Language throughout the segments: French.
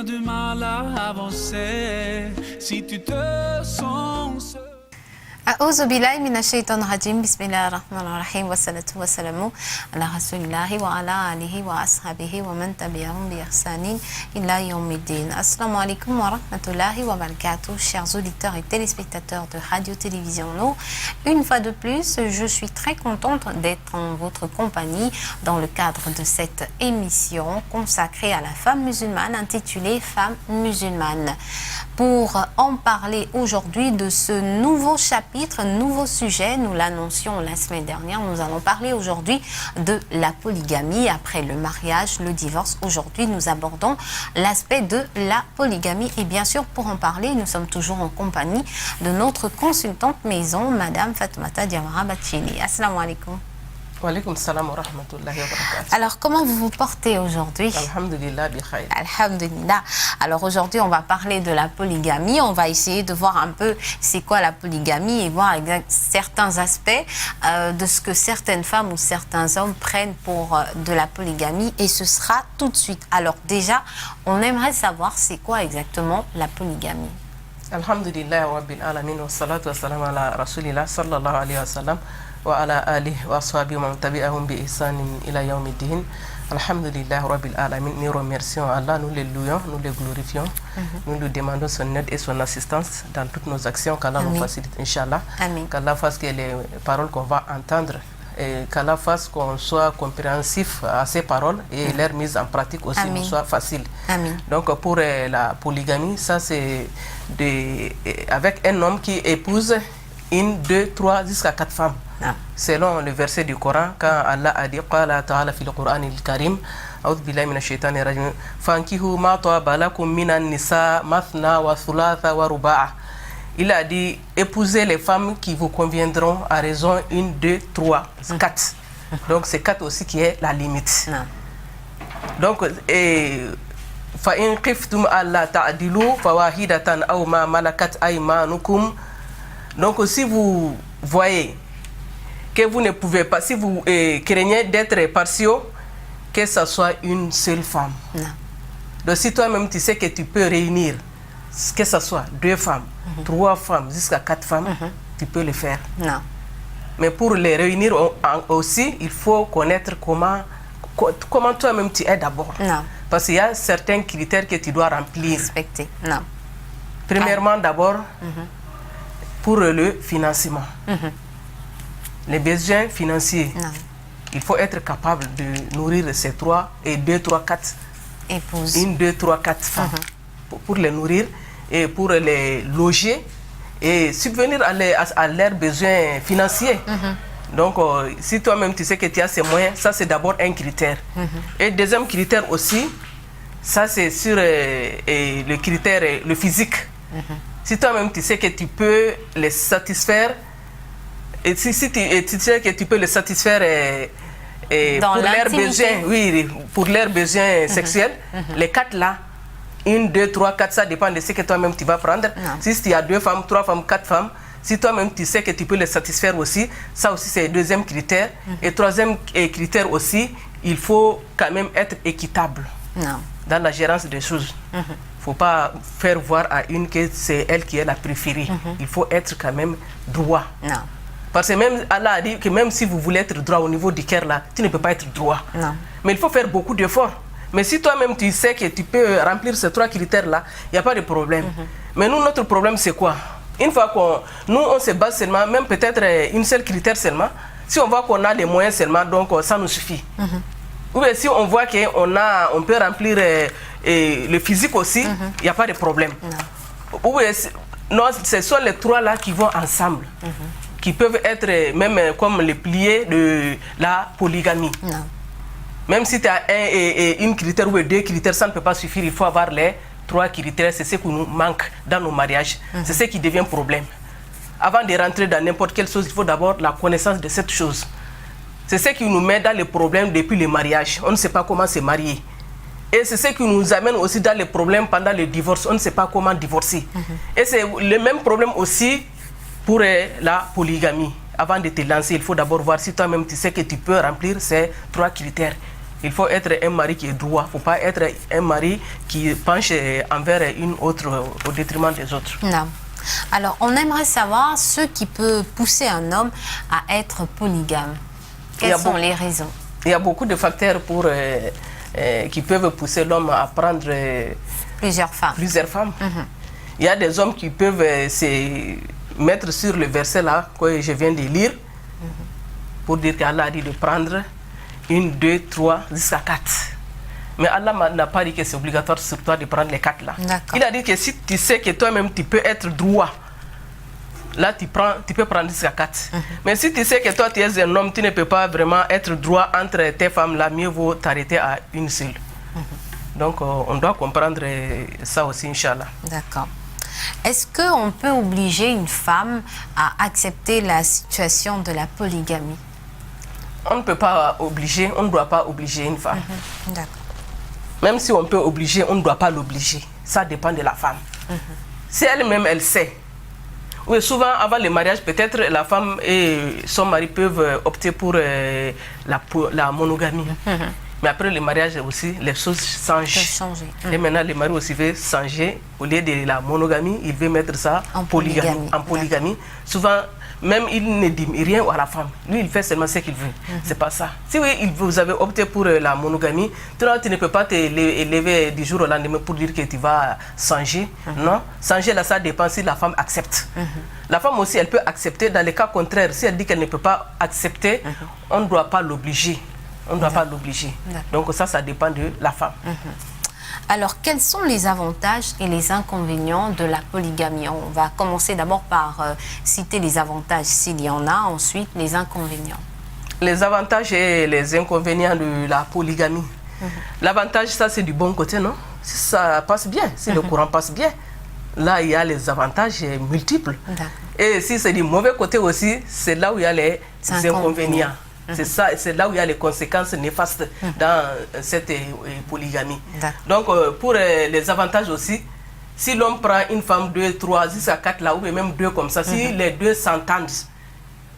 du mal à avancer si tu te sens seul. أعوذ بالله من الشيطان الرجيم بسم الله الرحمن الرحيم والصلاة والسلام على رسول الله وعلى آله وأصحابه ومن تبعهم بإحسان إلى يوم الدين. Assalamu alaikum wa rahmatullahi wa barakatuh, chers auditeurs et téléspectateurs de Radio-Télévision Nour. Une fois de plus, je suis très contente d'être en votre compagnie dans le cadre de cette émission consacrée à la femme musulmane intitulée Femmes musulmanes. Pour en parler aujourd'hui de ce nouveau chapitre, nouveau sujet, nous l'annoncions la semaine dernière, nous allons parler aujourd'hui de la polygamie après le mariage, le divorce. Aujourd'hui, nous abordons l'aspect de la polygamie et bien sûr, pour en parler, nous sommes toujours en compagnie de notre consultante maison, Madame Fatoumata Diawara Bachili. Assalamu alaikum. Wa alaykoum salam wa rahmatullahi wa barakatuh. Alors, comment vous vous portez aujourd'hui? Alhamdulillah bi khayr. Alhamdulillah. Alors aujourd'hui, on va parler de la polygamie. On va essayer de voir un peu c'est quoi la polygamie et voir certains aspects de ce que certaines femmes ou certains hommes prennent pour de la polygamie. Et ce sera tout de suite. Alors déjà, on aimerait savoir c'est quoi exactement la polygamie. Alhamdulillah rabbil alamin wa salatu wa salam ala rasulillah sallallahu alayhi wa sallam wa ala alihi wa ashabihi wa man tabi'ahum bi ihsanin ila yawmiddin. Alhamdulillah rabbil alamin. Nous remercions Allah, nous le louons, nous le glorifions, nous lui demandons son aide et son assistance dans toutes nos actions, qu'Allah nous facilite, Inch'Allah, qu'Allah fasse que les paroles qu'on va entendre et qu'Allah fasse qu'on soit compréhensif à ces paroles et leur mise en pratique aussi nous soit facile. Donc pour la polygamie, ça c'est avec un homme qui épouse une, deux, trois, jusqu'à 4 femmes. Selon le verset du Coran, quand Allah a dit Qala ta'ala fil Qur'an al-Karim, A'udhu billahi minash shaitani rajim, fankihu ma taba lakum minan nisa mathna wa thulatha wa ruba'a. Il a dit épousez les femmes qui vous conviendront à raison 1, 2, 3, 4. Donc c'est 4 aussi qui est la limite. Donc fa in khiftum alla ta'dilu fawahidatan aw ma malakat aymanukum. Donc si vous voyez que vous ne pouvez pas, si vous craignez d'être partiaux, que ce soit une seule femme. Donc si toi-même tu sais que tu peux réunir, que ce soit 2 femmes, 3 femmes, jusqu'à 4 femmes, tu peux le faire. Mais pour les réunir aussi, il faut connaître comment toi-même tu es d'abord. Parce qu'il y a certains critères que tu dois remplir. Respecter. Premièrement, d'abord, pour le financement. Les besoins financiers. Il faut être capable de nourrir ces 3 et 2, 3, 4 épouses. 1, 2, 3, 4 femmes pour les nourrir et pour les loger et subvenir à leurs besoins financiers. Donc, si toi-même tu sais que tu as ces moyens, ça c'est d'abord un critère. Et deuxième critère aussi, ça c'est sur le critère, le physique. Si toi-même tu sais que tu peux les satisfaire, et si tu sais que tu peux les satisfaire pour leurs besoins, pour leurs besoins sexuels, les 4 là, 1, 2, 3, 4, ça dépend de ce que toi-même tu vas prendre. Si tu as 2 femmes, 3 femmes, 4 femmes, si toi-même tu sais que tu peux les satisfaire aussi, ça aussi c'est le deuxième critère. Et troisième critère aussi, il faut quand même être équitable dans la gérance des choses. Il ne faut pas faire voir à une que c'est elle qui est la préférée. Il faut être quand même droit. Parce que même Allah a dit que même si vous voulez être droit au niveau du cœur là, tu ne peux pas être droit. Mais il faut faire beaucoup d'efforts. Mais si toi-même tu sais que tu peux remplir ces 3 critères là, il n'y a pas de problème. Mais nous, notre problème c'est quoi? Une fois on se base seulement, même peut-être une seule critère seulement, si on voit qu'on a les moyens seulement, donc ça nous suffit. Ou bien si on voit qu'on peut remplir le physique aussi, il n'y a pas de problème. Ou bien, non, ce sont les 3 là qui vont ensemble. Qui peuvent être même comme les piliers de la polygamie. Même si tu as une critère ou 2 critères, ça ne peut pas suffire. Il faut avoir les 3 critères. C'est ce qui nous manque dans nos mariages. C'est ce qui devient problème. Avant de rentrer dans n'importe quelle chose, il faut d'abord la connaissance de cette chose. C'est ce qui nous met dans les problèmes depuis le mariage. On ne sait pas comment se marier. Et c'est ce qui nous amène aussi dans les problèmes pendant le divorce. On ne sait pas comment divorcer. Et c'est le même problème aussi pour la polygamie. Avant de te lancer, il faut d'abord voir si toi-même tu sais que tu peux remplir ces 3 critères. Il faut être un mari qui est droit. Il ne faut pas être un mari qui penche envers une autre au détriment des autres. Non. Alors, on aimerait savoir ce qui peut pousser un homme à être polygame. Quelles sont les raisons? Il y a beaucoup de facteurs qui peuvent pousser l'homme à prendre plusieurs femmes. Il y a des hommes qui peuvent se mettre sur le verset là que je viens de lire pour dire qu'Allah a dit de prendre 1, 2, 3 jusqu'à 4. Mais Allah n'a pas dit que c'est obligatoire sur toi de prendre les 4 là. Il a dit que si tu sais que toi-même tu peux être droit, là tu peux prendre jusqu'à 4. Mais si tu sais que toi tu es un homme, tu ne peux pas vraiment être droit entre tes femmes là, mieux vaut t'arrêter à une seule. Donc on doit comprendre ça aussi, Inch'Allah. D'accord. Est-ce qu'on peut obliger une femme à accepter la situation de la polygamie? On ne peut pas obliger, on ne doit pas obliger une femme. D'accord. Même si on peut obliger, on ne doit pas l'obliger. Ça dépend de la femme. Si elle-même, elle sait. Oui, souvent, avant le mariage, peut-être la femme et son mari peuvent opter pour la monogamie. Mais après le mariage aussi, les choses changent. Et maintenant, le mari aussi veut changer. Au lieu de la monogamie, il veut mettre ça en polygamie. Souvent, même il ne dit rien à la femme. Lui, il fait seulement ce qu'il veut. C'est pas ça. Si oui, vous avez opté pour la monogamie, toi, tu ne peux pas te lever du jour au lendemain pour dire que tu vas changer. Non. Changer, là, ça dépend si la femme accepte. La femme aussi, elle peut accepter. Dans le cas contraire, si elle dit qu'elle ne peut pas accepter, on ne doit pas l'obliger. On ne doit pas l'obliger. Donc ça dépend de la femme. Alors, quels sont les avantages et les inconvénients de la polygamie? On va commencer d'abord par citer les avantages s'il y en a, ensuite les inconvénients. Les avantages et les inconvénients de la polygamie. L'avantage, ça c'est du bon côté, non? Si ça passe bien, si le courant passe bien, là il y a les avantages multiples. Et si c'est du mauvais côté aussi, c'est là où il y a les inconvénients. C'est là où il y a les conséquences néfastes dans cette polygamie. Donc pour les avantages aussi, si l'homme prend une femme 2, 3, jusqu'à 4 là, ou même 2 comme ça, si les deux s'entendent,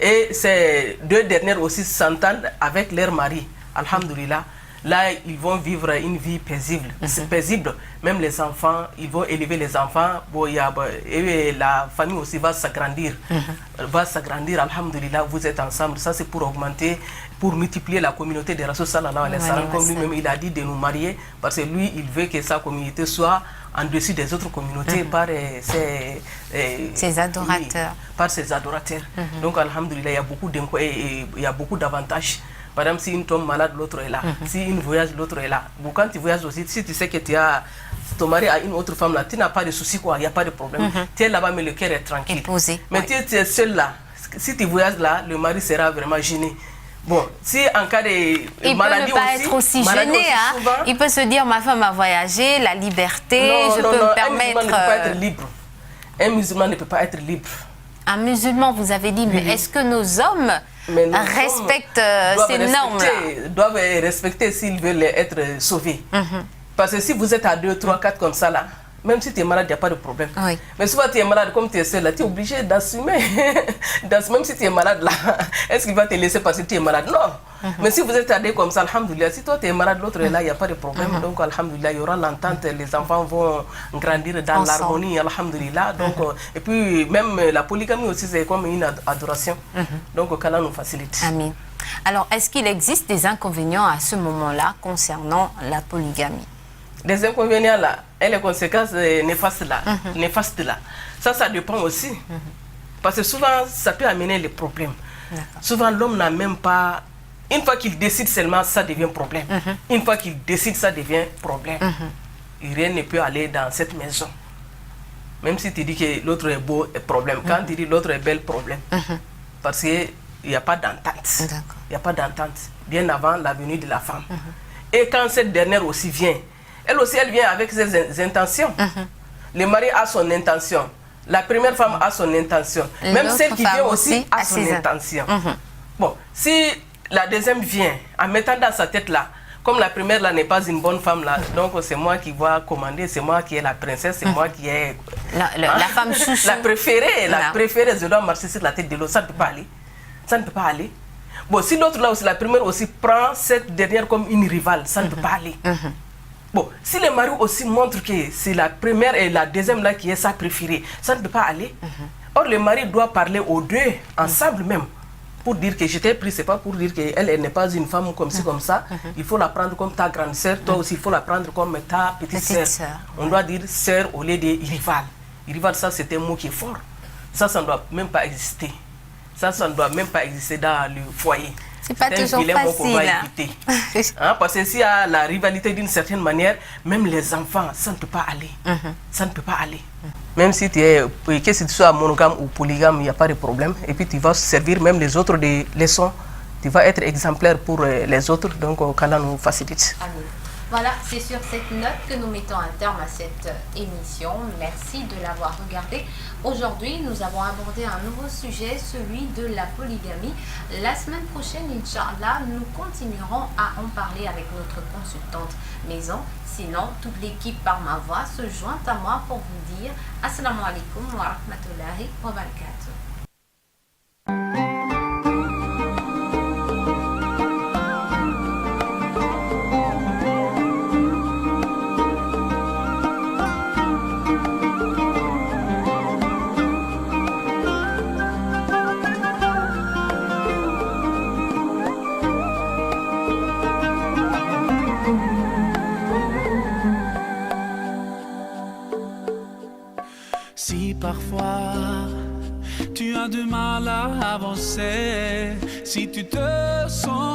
et ces 2 dernières aussi s'entendent avec leur mari, alhamdoulilah, là ils vont vivre une vie paisible. C'est paisible. Même les enfants, ils vont élever les enfants. Bon, et la famille aussi va s'agrandir. Alhamdulillah, vous êtes ensemble. Ça, c'est pour augmenter, pour multiplier la communauté des Rasul sallallahu alayhi wa sallam. Comme lui-même, il a dit de nous marier, parce que lui, il veut que sa communauté soit en dessus des autres communautés par ses adorateurs. Par ses adorateurs. Donc, alhamdulillah, il y a beaucoup d'avantages. Par exemple, si une tombe malade, l'autre est là. Si une voyage, l'autre est là. Bon, quand tu voyages aussi, si tu sais que ton mari a une autre femme là, tu n'as pas de soucis, quoi, il n'y a pas de problème. Tu es là-bas, mais le cœur est tranquille. Mais tu es seul là. Si tu voyages là, le mari sera vraiment gêné. Bon, si en cas de maladie aussi... Il ne peut pas être aussi gêné, hein. Il peut se dire, ma femme a voyagé, la liberté, je peux me permettre... Un musulman ne peut pas être libre. Un musulman ne peut pas être libre. Un musulman, vous avez dit, mais est-ce que nos hommes respectent ces normes-là? Doivent respecter s'ils veulent être sauvés. Parce que si vous êtes à 2, 3, 4 comme ça là, même si tu es malade, il n'y a pas de problème. Mais souvent tu es malade, comme tu es seul là, tu es obligé d'assumer. Même si tu es malade là, est-ce qu'il va te laisser parce que tu es malade? Non. Mais si vous êtes à 2 comme ça, alhamdoulilah, si toi tu es malade, l'autre est là, il n'y a pas de problème. Donc alhamdoulilah, il y aura l'entente, les enfants vont grandir dans l'harmonie, alhamdoulilah. Donc, et puis même la polygamie aussi, c'est comme une adoration. Donc qu'Allah nous facilite. Amin. Alors, est-ce qu'il existe des inconvénients à ce moment-là concernant la polygamie? Les inconvénients là, et les conséquences néfastes là, ça dépend aussi. Parce que souvent, ça peut amener les problèmes. Souvent, l'homme n'a même pas... Une fois qu'il décide seulement, ça devient problème. Une fois qu'il décide, ça devient problème. Et rien ne peut aller dans cette maison. Même si tu dis que l'autre est beau, problème. Quand tu dis l'autre est belle, problème. Parce qu'il n'y a pas d'entente. Il n'y a pas d'entente. Bien avant la venue de la femme. Et quand cette dernière aussi vient, elle aussi, elle vient avec ses intentions. Le mari a son intention. La première femme a son intention. Même celle qui vient aussi a son intention. Bon, si la deuxième vient en mettant dans sa tête là, comme la première là n'est pas une bonne femme là, donc c'est moi qui vais commander, c'est moi qui est la princesse, c'est moi qui est... La femme chouchou. La préférée, je dois marcher sur la tête de l'autre. Ça ne peut pas aller. Ça ne peut pas aller. Bon, si l'autre là aussi, la première aussi prend cette dernière comme une rivale, ça ne peut pas aller. Bon, si le mari aussi montre que c'est la première et la deuxième là qui est sa préférée, ça ne peut pas aller. Or, le mari doit parler aux deux, ensemble même, pour dire que je t'ai pris, c'est pas pour dire qu'elle n'est pas une femme comme ci, comme ça. Il faut la prendre comme ta grande sœur, toi aussi, il faut la prendre comme ta petite sœur. On doit dire sœur au lieu de rival. Rival, ça, c'est un mot qui est fort. Ça ne doit même pas exister. Ça ne doit même pas exister dans le foyer. C'est pas toujours facile. Parce que s'il y a la rivalité d'une certaine manière, même les enfants, ça ne peut pas aller. Ça ne peut pas aller. Même si tu es, que si tu sois monogame ou polygame, il n'y a pas de problème. Et puis tu vas servir même les autres des leçons. Tu vas être exemplaire pour les autres. Donc, qu'Allah nous facilite. Amen. Voilà, c'est sur cette note que nous mettons un terme à cette émission. Merci de l'avoir regardée. Aujourd'hui, nous avons abordé un nouveau sujet, celui de la polygamie. La semaine prochaine, Inch'Allah, nous continuerons à en parler avec notre consultante maison. Sinon, toute l'équipe par ma voix se joint à moi pour vous dire Assalamu alaikum wa rahmatullahi wa barakatuh. Si parfois tu as du mal à avancer, si tu te sens